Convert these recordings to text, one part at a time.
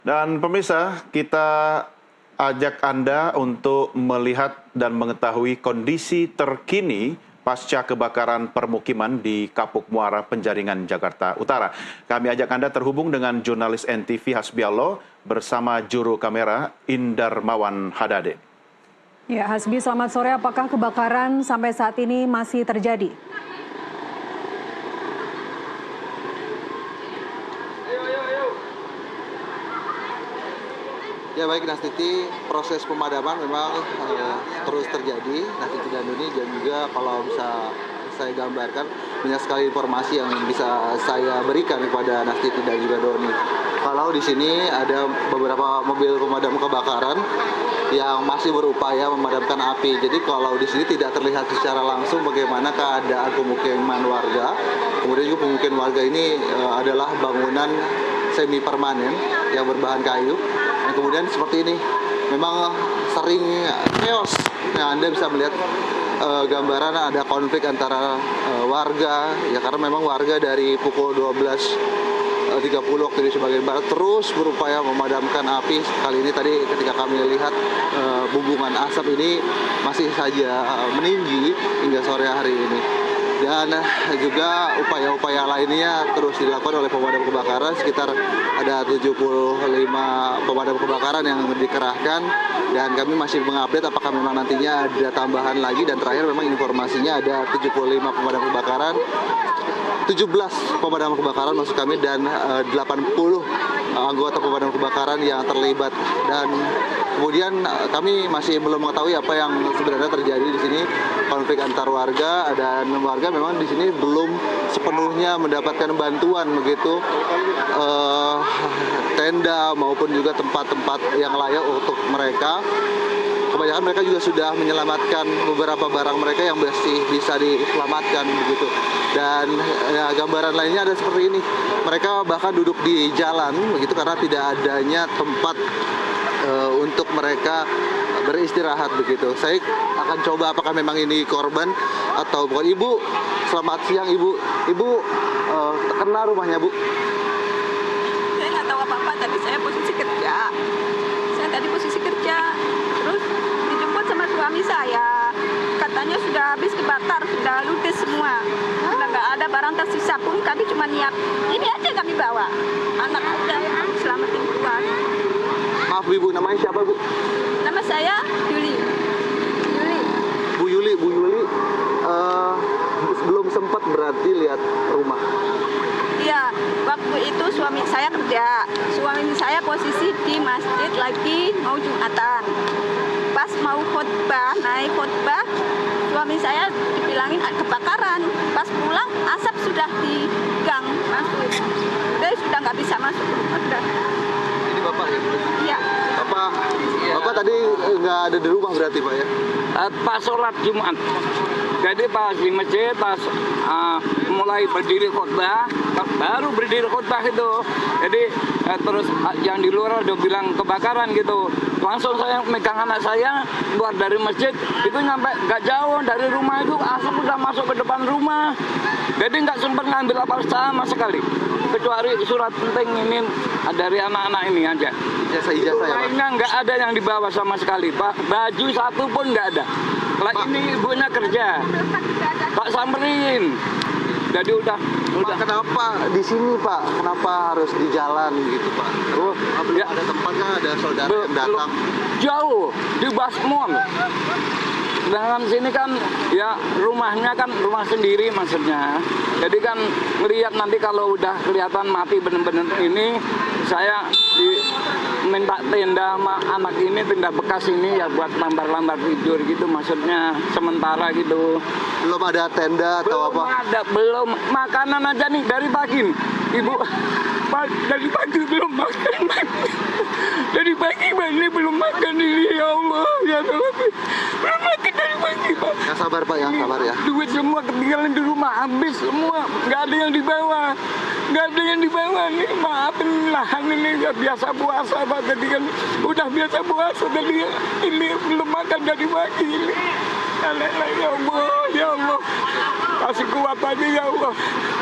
Dan pemirsa, kita ajak Anda untuk melihat dan mengetahui kondisi terkini pasca kebakaran permukiman di Kapuk Muara, Penjaringan, Jakarta Utara. Kami ajak Anda terhubung dengan jurnalis NTV Hasbiallo bersama juru kamera Indarmawan Hadade. Ya, Hasbi, selamat sore. Apakah kebakaran sampai saat ini masih terjadi? Ya baik Nastiti, proses pemadaman memang terus terjadi Nastiti dan Doni, dan juga kalau bisa saya gambarkan banyak sekali informasi yang bisa saya berikan kepada Nastiti dan juga Doni. Kalau di sini ada beberapa mobil pemadam kebakaran yang masih berupaya memadamkan api. Jadi kalau di sini tidak terlihat secara langsung bagaimana keadaan pemukiman warga. Kemudian juga pemukiman warga ini adalah bangunan semi permanen yang berbahan kayu. Dan kemudian seperti ini, memang sering chaos. Nah, Anda bisa melihat gambaran ada konflik antara warga, ya karena memang warga dari pukul 12.30 waktu di sebagian barat terus berupaya memadamkan api. Kali ini tadi ketika kami lihat bumbungan asap ini masih saja meninggi hingga sore hari ini. Dan juga upaya-upaya lainnya terus dilakukan oleh pemadam kebakaran. Sekitar ada 75 pemadam kebakaran yang dikerahkan, dan kami masih mengupdate apakah memang nantinya ada tambahan lagi. Dan terakhir memang informasinya ada 75 pemadam kebakaran, 17 pemadam kebakaran maksud kami, dan 80 anggota pemadam kebakaran yang terlibat. Dan kemudian kami masih belum mengetahui apa yang sebenarnya terjadi di sini, konflik antar warga, dan warga memang di sini belum sepenuhnya mendapatkan bantuan begitu, tenda maupun juga tempat-tempat yang layak untuk mereka. Kebanyakan mereka juga sudah menyelamatkan beberapa barang mereka yang masih bisa diselamatkan begitu. Dan ya, gambaran lainnya ada seperti ini. Mereka bahkan duduk di jalan begitu karena tidak adanya tempat untuk mereka beristirahat begitu. Saya akan coba apakah memang ini korban atau bukan. Ibu, selamat siang Ibu. Ibu terkena rumahnya Bu? Saya nggak tahu apa-apa, tapi saya posisi kerja. Saya tadi posisi kerja, terus dijemput sama suami saya. Katanya sudah habis kebakar, sudah ludes semua. Sudah nggak ada barang tersisa pun, kami cuma niat ini aja kami bawa. Anak udah selamatin keluar. Maaf Ibu, namanya siapa Bu? Nama saya Yuli. Bu Yuli, belum sempat berarti lihat rumah. Iya, waktu itu suami saya kerja. Suami saya posisi di masjid lagi mau Jumatan. Pas mau khotbah, naik khotbah, suami saya dibilangin kebakaran. Pas pulang, asap sudah di gang masuk. Dia sudah nggak bisa masuk rumah. Ini Bapak ya? Iya. Bapak tadi nggak ada di rumah berarti Pak ya? Pas sholat Jumat. Jadi pas di masjid, pas mulai berdiri khutbah, baru berdiri khutbah itu. Jadi terus yang di luar udah bilang kebakaran gitu. Langsung saya megang anak saya keluar dari masjid, itu nyampe nggak jauh dari rumah itu asap udah masuk ke depan rumah. Jadi nggak sempat ngambil apa sama sekali. Kecuali surat penting ini dari anak-anak ini aja. Ijazah ya Pak? Lainnya nggak ada yang dibawa sama sekali Pak. Baju satu pun nggak ada. Lah ini ibunya kerja. Pak samperin. Jadi udah. Pak, kenapa di sini Pak? Kenapa harus di jalan gitu Pak? Belum ya, ada tempat kan, ada saudara yang datang? Jauh di Basmol. Sedangkan sini kan ya rumahnya kan rumah sendiri maksudnya. Jadi kan melihat nanti kalau udah kelihatan mati bener-bener ini, saya minta tenda sama anak ini, tenda bekas ini ya buat lambar-lambar tidur gitu, maksudnya sementara gitu. Belum ada tenda atau Belum apa? ada, belum. Makanan aja nih dari pagi nih. Ibu, dari pagi belum makan. Dari pagi ini belum makan ini, ya Allah. Ya Allah. Belum makan dari pagi, Pak. Yang sabar Pak, yang sabar ya. Duit semua ketinggalan di rumah, habis semua. Nggak ada yang dibawa. Nggak ada yang dibawa nih. Maafin lahan ini nggak biasa puasa, Pak. Tadi kan udah biasa puasa. Tadi ini belum makan dari pagi ini. Ya Allah, ya Allah. Kasih kuat tadi ya Allah.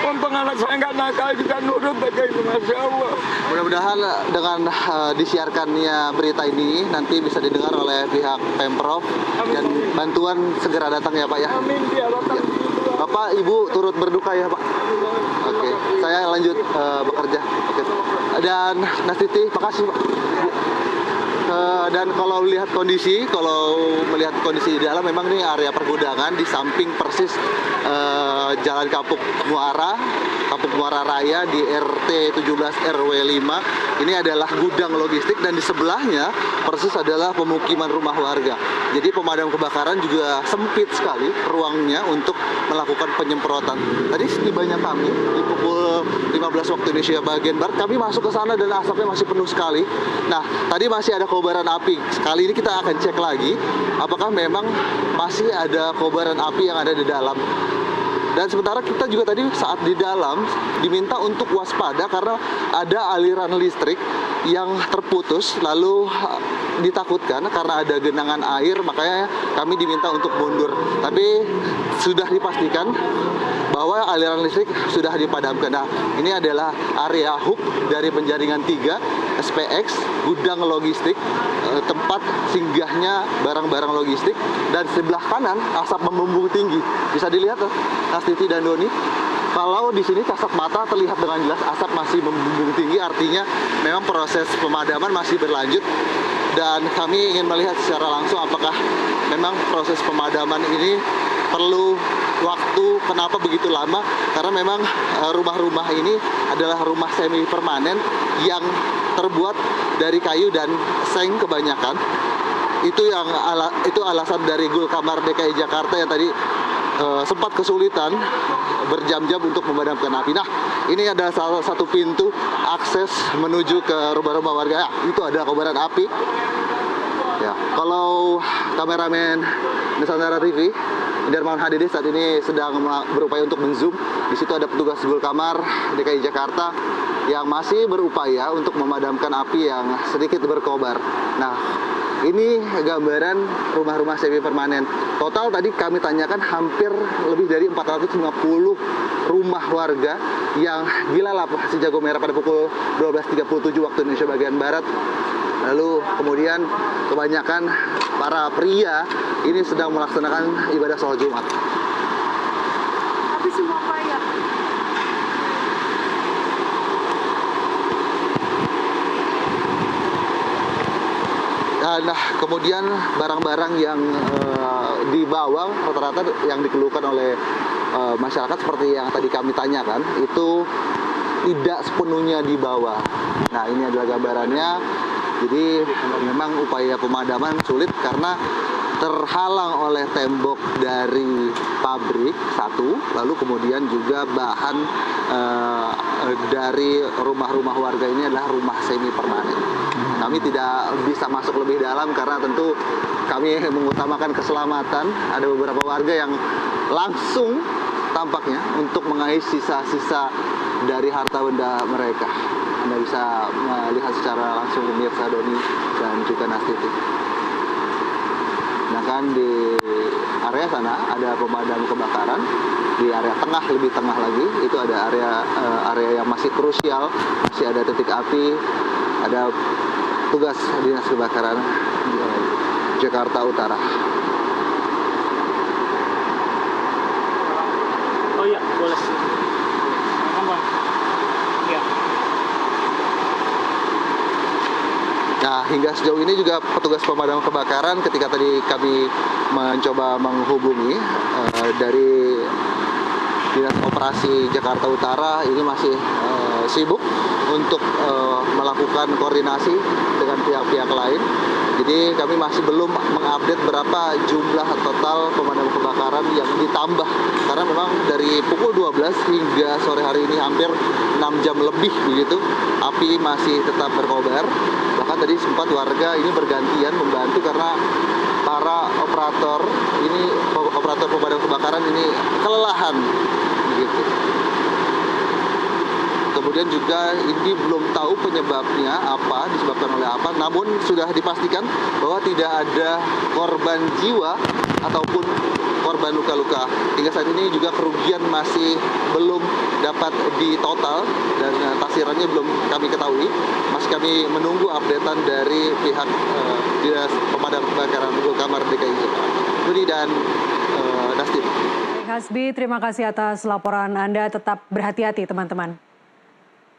Untung anak saya nggak nakal juga nurut kayak ini, Masya Allah. Mudah-mudahan dengan disiarkannya berita ini nanti bisa didengar oleh pihak Pemprov dan bantuan segera datang ya Pak ya. Amin, ya Allah. Bapak, Ibu turut berduka ya Pak. Oke, saya lanjut bekerja. Oke. Dan Nastiti, makasih Pak. Dan kalau melihat kondisi di dalam, memang ini area pergudangan di samping persis Jalan Kapuk Muara Raya di RT 17 RW 5. Ini adalah gudang logistik dan di sebelahnya persis adalah pemukiman rumah warga. Jadi pemadam kebakaran juga sempit sekali ruangnya untuk melakukan penyemprotan. Tadi setibanya kami di pukul 15 waktu Indonesia bagian barat, kami masuk ke sana dan asapnya masih penuh sekali. Nah, tadi masih ada kobaran api. Kali ini kita akan cek lagi apakah memang masih ada kobaran api yang ada di dalam. Dan sementara kita juga tadi saat di dalam diminta untuk waspada karena ada aliran listrik yang terputus, lalu ditakutkan karena ada genangan air, makanya kami diminta untuk mundur. Tapi sudah dipastikan bahwa aliran listrik sudah dipadamkan. Nah, ini adalah area hub dari Penjaringan 3 SPX, gudang logistik, tempat singgahnya barang-barang logistik, dan sebelah kanan asap membumbung tinggi. Bisa dilihat Nastiti dan Doni. Kalau di sini kasat mata terlihat dengan jelas asap masih membumbung tinggi, artinya memang proses pemadaman masih berlanjut. Dan kami ingin melihat secara langsung apakah memang proses pemadaman ini perlu waktu, kenapa begitu lama? Karena memang rumah-rumah ini adalah rumah semi permanen yang terbuat dari kayu dan seng kebanyakan. Itu alasan dari Gulkamar DKI Jakarta yang tadi sempat kesulitan berjam-jam untuk memadamkan api. Nah, ini ada salah satu pintu akses menuju ke rumah-rumah warga. Ya, itu ada kobaran api. Ya, kalau kameramen Nusantara TV Indarmawan Hadidi saat ini sedang berupaya untuk menzoom. Di situ ada petugas Gulkamar DKI Jakarta yang masih berupaya untuk memadamkan api yang sedikit berkobar. Nah, ini gambaran rumah-rumah semi permanen. Total tadi kami tanyakan hampir lebih dari 450 rumah warga yang dilalap si jago merah pada pukul 12.37 waktu Indonesia bagian barat. Lalu kemudian kebanyakan para pria ini sedang melaksanakan ibadah sholat Jumat. Tapi semua payah. Nah, kemudian barang-barang yang dibawa rata-rata yang dikeluhkan oleh masyarakat seperti yang tadi kami tanyakan itu tidak sepenuhnya dibawa. Nah, ini adalah gambarannya. Jadi memang upaya pemadaman sulit karena terhalang oleh tembok dari pabrik satu, lalu kemudian juga bahan dari rumah-rumah warga ini adalah rumah semi permanen. Kami tidak bisa masuk lebih dalam karena tentu kami mengutamakan keselamatan. Ada beberapa warga yang langsung tampaknya untuk mengais sisa-sisa dari harta benda mereka. Anda bisa melihat secara langsung pemirsa Doni dan juga Nastiti. Nah kan di area sana ada pemadam kebakaran, di area tengah, lebih tengah lagi itu ada area yang masih krusial, masih ada titik api, ada tugas dinas kebakaran Jakarta Utara. Oh iya, boleh. Iya. Nah, hingga sejauh ini juga petugas pemadam kebakaran ketika tadi kami mencoba menghubungi dari Dinas Operasi Jakarta Utara ini masih sibuk untuk melakukan koordinasi dengan pihak-pihak lain. Jadi kami masih belum mengupdate berapa jumlah total pemadam kebakaran yang ditambah. Karena memang dari pukul 12 hingga sore hari ini hampir 6 jam lebih begitu, api masih tetap berkobar. Bahkan tadi sempat warga ini bergantian membantu karena para operator pemadam kebakaran ini kelelahan begitu. Untuk Kemudian juga ini belum tahu penyebabnya apa, disebabkan oleh apa. Namun sudah dipastikan bahwa tidak ada korban jiwa ataupun korban luka-luka. Hingga saat ini juga kerugian masih belum dapat ditotal dan taksirannya belum kami ketahui. Masih kami menunggu updatean dari pihak Dinas Pemadam Kebakaran Gulkamar DKI Jakarta. Budi dan Dustin. Hasbi, terima kasih atas laporan Anda. Tetap berhati-hati teman-teman.